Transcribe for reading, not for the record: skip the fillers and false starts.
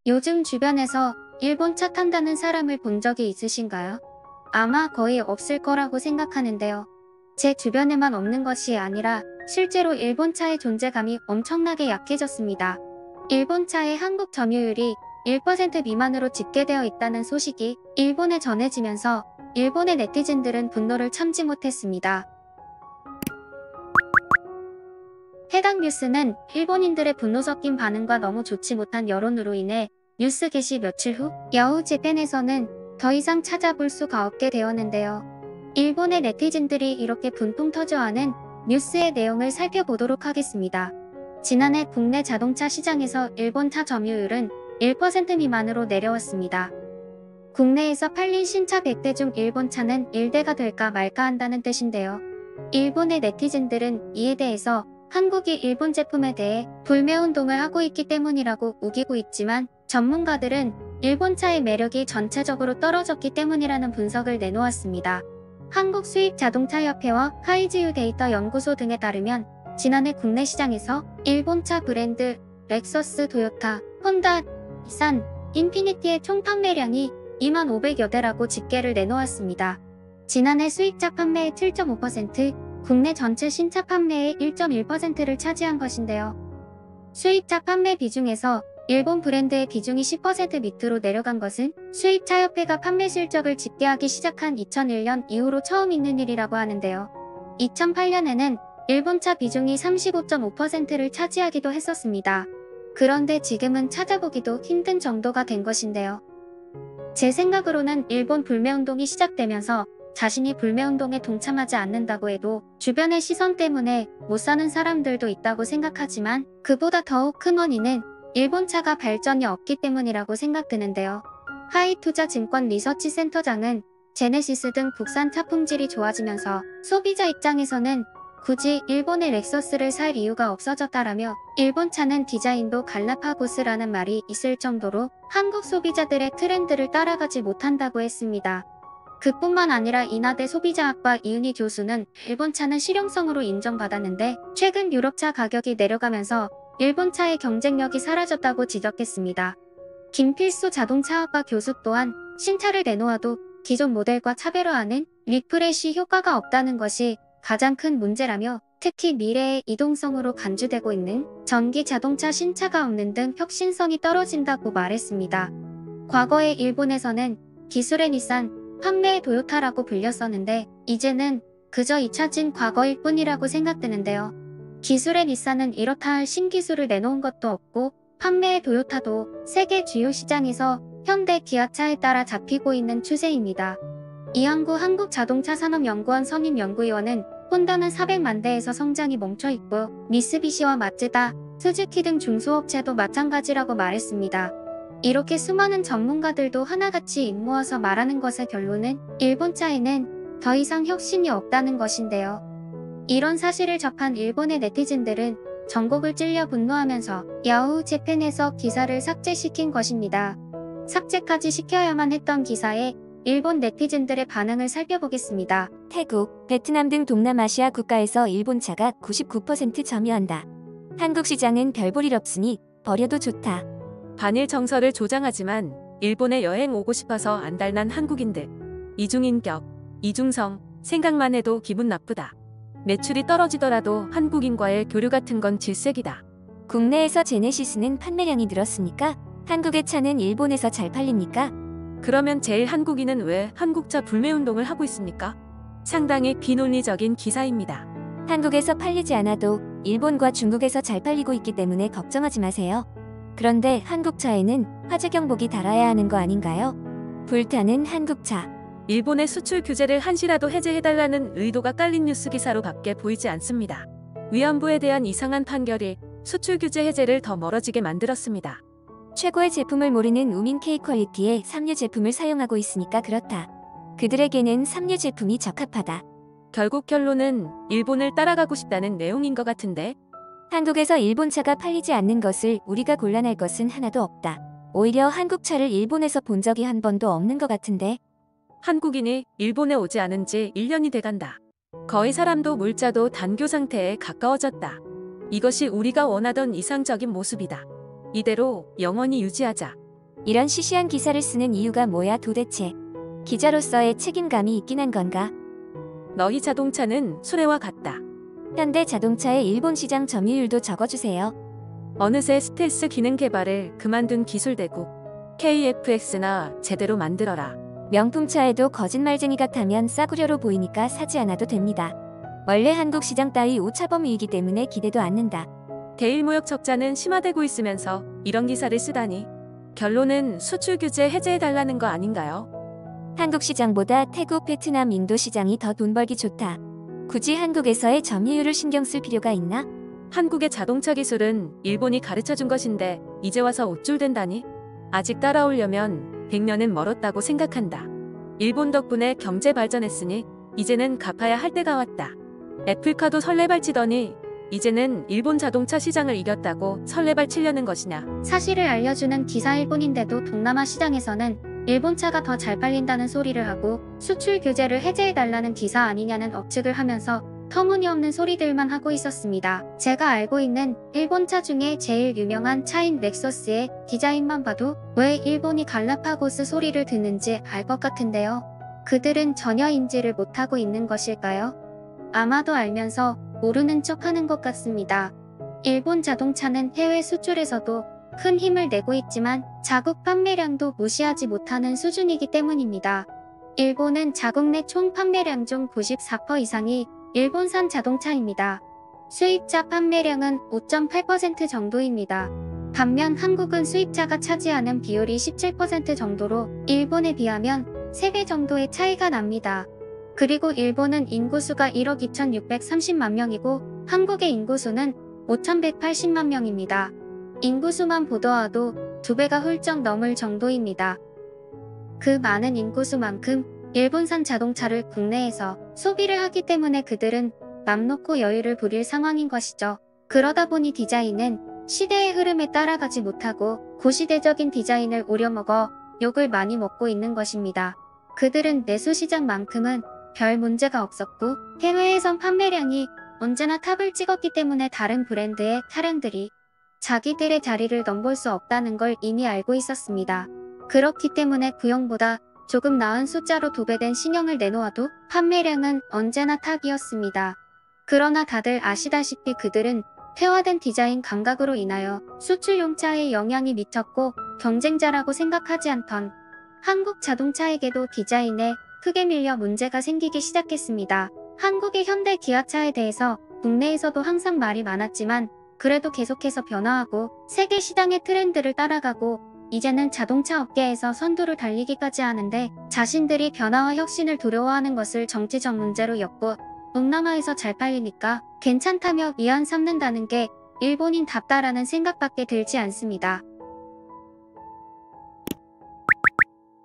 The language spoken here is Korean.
요즘 주변에서 일본 차 탄다는 사람을 본 적이 있으신가요? 아마 거의 없을 거라고 생각하는데요. 제 주변에만 없는 것이 아니라 실제로 일본 차의 존재감이 엄청나게 약해졌습니다. 일본 차의 한국 점유율이 1% 미만으로 집계되어 있다는 소식이 일본에 전해지면서 일본의 네티즌들은 분노를 참지 못했습니다. 해당 뉴스는 일본인들의 분노 섞인 반응과 너무 좋지 못한 여론으로 인해 뉴스 게시 며칠 후 야후 재팬에서는 더 이상 찾아볼 수가 없게 되었는데요. 일본의 네티즌들이 이렇게 분통 터져하는 뉴스의 내용을 살펴보도록 하겠습니다. 지난해 국내 자동차 시장에서 일본 차 점유율은 1% 미만으로 내려왔습니다. 국내에서 팔린 신차 100대 중 일본 차는 1대가 될까 말까 한다는 뜻인데요. 일본의 네티즌들은 이에 대해서 한국이 일본 제품에 대해 불매운동을 하고 있기 때문이라고 우기고 있지만 전문가들은 일본 차의 매력이 전체적으로 떨어졌기 때문이라는 분석을 내놓았습니다. 한국 수입 자동차협회와 카이지유 데이터 연구소 등에 따르면 지난해 국내 시장에서 일본 차 브랜드 렉서스, 토요타, 혼다, 닛산, 인피니티의 총 판매량이 2만 500여 대라고 집계를 내놓았습니다. 지난해 수입차 판매의 7.5%, 국내 전체 신차 판매의 1.1%를 차지한 것인데요. 수입차 판매 비중에서 일본 브랜드의 비중이 10% 밑으로 내려간 것은 수입차협회가 판매 실적을 집계하기 시작한 2001년 이후로 처음 있는 일이라고 하는데요. 2008년에는 일본차 비중이 35.5%를 차지하기도 했었습니다. 그런데 지금은 찾아보기도 힘든 정도가 된 것인데요. 제 생각으로는 일본 불매운동이 시작되면서 자신이 불매운동에 동참하지 않는다고 해도 주변의 시선 때문에 못 사는 사람들도 있다고 생각하지만 그보다 더욱 큰 원인은 일본차가 발전이 없기 때문이라고 생각드는데요. 하이투자증권 리서치 센터장은 제네시스 등 국산 차 품질이 좋아지면서 소비자 입장에서는 굳이 일본의 렉서스를 살 이유가 없어졌다라며 일본 차는 디자인도 갈라파고스라는 말이 있을 정도로 한국 소비자들의 트렌드를 따라가지 못한다고 했습니다. 그뿐만 아니라 인하대 소비자학과 이은희 교수는 일본 차는 실용성으로 인정받았는데 최근 유럽차 가격이 내려가면서 일본 차의 경쟁력이 사라졌다고 지적했습니다. 김필수 자동차학과 교수 또한 신차를 내놓아도 기존 모델과 차별화하는 리프레시 효과가 없다는 것이 가장 큰 문제라며 특히 미래의 이동성으로 간주되고 있는 전기 자동차 신차가 없는 등 혁신성이 떨어진다고 말했습니다. 과거에 일본에서는 기술의 닛산, 판매의 토요타라고 불렸었는데 이제는 그저 잊혀진 과거일 뿐이라고 생각되는데요. 기술의 닛산은 이렇다 할 신기술을 내놓은 것도 없고 판매의 토요타도 세계 주요 시장에서 현대 기아차에 따라 잡히고 있는 추세입니다. 이항구 한국자동차산업연구원 선임연구위원은 혼다는 400만 대에서 성장이 멈춰있고 미쓰비시와 마츠다, 스즈키 등 중소업체도 마찬가지라고 말했습니다. 이렇게 수많은 전문가들도 하나같이 입모아서 말하는 것의 결론은 일본차에는 더 이상 혁신이 없다는 것인데요. 이런 사실을 접한 일본의 네티즌들은 전곡을 찔려 분노하면서 야후 재팬에서 기사를 삭제시킨 것입니다. 삭제까지 시켜야만 했던 기사에 일본 네티즌들의 반응을 살펴보겠습니다. 태국, 베트남 등 동남아시아 국가에서 일본차가 99% 점유한다. 한국 시장은 별 볼 일 없으니 버려도 좋다. 반일 정서를 조장하지만 일본에 여행 오고 싶어서 안달난 한국인들. 이중인격, 이중성, 생각만 해도 기분 나쁘다. 매출이 떨어지더라도 한국인과의 교류 같은 건 질색이다. 국내에서 제네시스는 판매량이 늘었으니까 한국의 차는 일본에서 잘 팔립니까? 그러면 제일 한국인은 왜 한국차 불매운동을 하고 있습니까? 상당히 비논리적인 기사입니다. 한국에서 팔리지 않아도 일본과 중국에서 잘 팔리고 있기 때문에 걱정하지 마세요. 그런데 한국차에는 화재 경보기 달아야 하는 거 아닌가요? 불타는 한국차. 일본의 수출 규제를 한시라도 해제해달라는 의도가 깔린 뉴스 기사로 밖에 보이지 않습니다. 위안부에 대한 이상한 판결이 수출 규제 해제를 더 멀어지게 만들었습니다. 최고의 제품을 모르는 우민 K 퀄리티의 삼류 제품을 사용하고 있으니까 그렇다. 그들에게는 삼류 제품이 적합하다. 결국 결론은 일본을 따라가고 싶다는 내용인 것 같은데 한국에서 일본차가 팔리지 않는 것을 우리가 곤란할 것은 하나도 없다. 오히려 한국차를 일본에서 본 적이 한 번도 없는 것 같은데 한국인이 일본에 오지 않은 지 1년이 돼간다. 거의 사람도 물자도 단교 상태에 가까워졌다. 이것이 우리가 원하던 이상적인 모습이다. 이대로 영원히 유지하자. 이런 시시한 기사를 쓰는 이유가 뭐야 도대체? 기자로서의 책임감이 있긴 한 건가? 너희 자동차는 수레와 같다. 현대 자동차의 일본 시장 점유율도 적어주세요. 어느새 스텔스 기능 개발을 그만둔 기술대국 KFX나 제대로 만들어라. 명품차에도 거짓말쟁이 같으면 싸구려로 보이니까 사지 않아도 됩니다. 원래 한국 시장 따위 오차범위이기 때문에 기대도 않는다. 대일무역 적자는 심화되고 있으면서 이런 기사를 쓰다니. 결론은 수출 규제 해제해달라는 거 아닌가요? 한국 시장보다 태국, 베트남, 인도 시장이 더 돈 벌기 좋다. 굳이 한국에서의 점유율을 신경 쓸 필요가 있나? 한국의 자동차 기술은 일본이 가르쳐준 것인데 이제 와서 옷줄댄다니? 아직 따라오려면 100년은 멀었다고 생각한다. 일본 덕분에 경제 발전했으니 이제는 갚아야 할 때가 왔다. 애플카도 설레발 치더니 이제는 일본 자동차 시장을 이겼다고 설레발 치려는 것이냐. 사실을 알려주는 기사 일본인데도 동남아 시장에서는 일본 차가 더 잘 팔린다는 소리를 하고 수출 규제를 해제해달라는 기사 아니냐는 억측을 하면서 터무니없는 소리들만 하고 있었습니다. 제가 알고 있는 일본 차 중에 제일 유명한 차인 렉서스의 디자인만 봐도 왜 일본이 갈라파고스 소리를 듣는지 알 것 같은데요. 그들은 전혀 인지를 못하고 있는 것일까요? 아마도 알면서 모르는 척 하는 것 같습니다. 일본 자동차는 해외 수출에서도 큰 힘을 내고 있지만 자국 판매량도 무시하지 못하는 수준이기 때문입니다. 일본은 자국 내 총 판매량 중 94% 이상이 일본산 자동차입니다. 수입차 판매량은 5.8% 정도입니다. 반면 한국은 수입차가 차지하는 비율이 17% 정도로 일본에 비하면 3배 정도의 차이가 납니다. 그리고 일본은 인구수가 1억 2,630만 명이고 한국의 인구수는 5,180만 명입니다. 인구수만 보더라도 2배가 훌쩍 넘을 정도입니다. 그 많은 인구수만큼 일본산 자동차를 국내에서 소비를 하기 때문에 그들은 맘 놓고 여유를 부릴 상황인 것이죠. 그러다 보니 디자인은 시대의 흐름에 따라가지 못하고 고시대적인 디자인을 우려먹어 욕을 많이 먹고 있는 것입니다. 그들은 내수 시장만큼은 별 문제가 없었고 해외에선 판매량이 언제나 탑을 찍었기 때문에 다른 브랜드의 차량들이 자기들의 자리를 넘볼 수 없다는 걸 이미 알고 있었습니다. 그렇기 때문에 구형보다 조금 나은 숫자로 도배된 신형을 내놓아도 판매량은 언제나 탑이었습니다. 그러나 다들 아시다시피 그들은 퇴화된 디자인 감각으로 인하여 수출용차에 영향이 미쳤고 경쟁자라고 생각하지 않던 한국 자동차에게도 디자인에 크게 밀려 문제가 생기기 시작했습니다. 한국의 현대 기아차에 대해서 국내에서도 항상 말이 많았지만 그래도 계속해서 변화하고 세계 시장의 트렌드를 따라가고 이제는 자동차 업계에서 선두를 달리기까지 하는데 자신들이 변화와 혁신을 두려워하는 것을 정치적 문제로 엮고 동남아에서 잘 팔리니까 괜찮다며 위안 삼는다는 게 일본인답다라는 생각밖에 들지 않습니다.